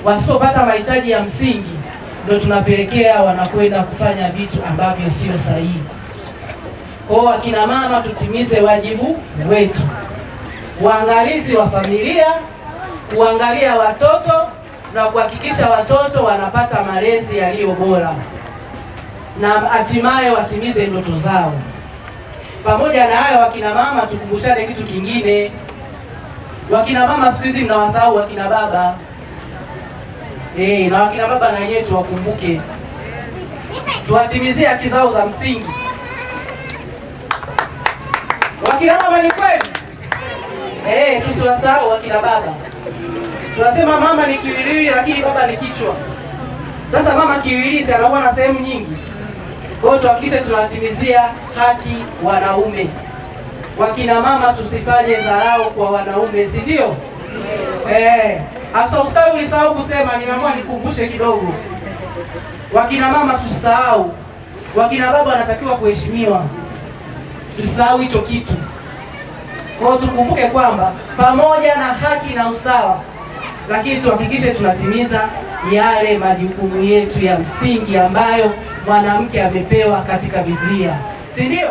wasipopata mahitaji ya msingi ndio tunapelekea wanakwenda kufanya vitu ambavyo sio sahihi. Kwa akina mama tutimize wajibu wetu, uangalizi wa familia, kuangalia watoto na kuhakikisha watoto wanapata malezi yaliyo bora na hatimaye watimize ndoto zao. Pamoja na hayo, wakina mama tukumbushane kitu kingine. Wakina mama siku hizi mnawasahau wakina baba. Na wakina baba na wenyewe tuwakumbuke, tuwatimizie haki zao za msingi. Wakina mama ni kweli, tusiwasahau wakina baba. Tunasema mama ni kiwiliwili lakini baba ni kichwa. Sasa mama kiwiliwili anakuwa na sehemu nyingi. Kwa hiyo tuhakikishe tunawatimizia haki wanaume. Wakina mama tusifanye dharau kwa wanaume, si ndio? Afisa ustawi ulisahau kusema, nimeamua nikumbushe kidogo. Wakina mama tusisahau, wakina baba wanatakiwa kuheshimiwa. Tusisahau hicho kitu. Kwa hiyo tukumbuke kwamba pamoja na haki na usawa, lakini tuhakikishe tunatimiza yale majukumu yetu ya msingi ambayo mwanamke amepewa katika Biblia, si ndio?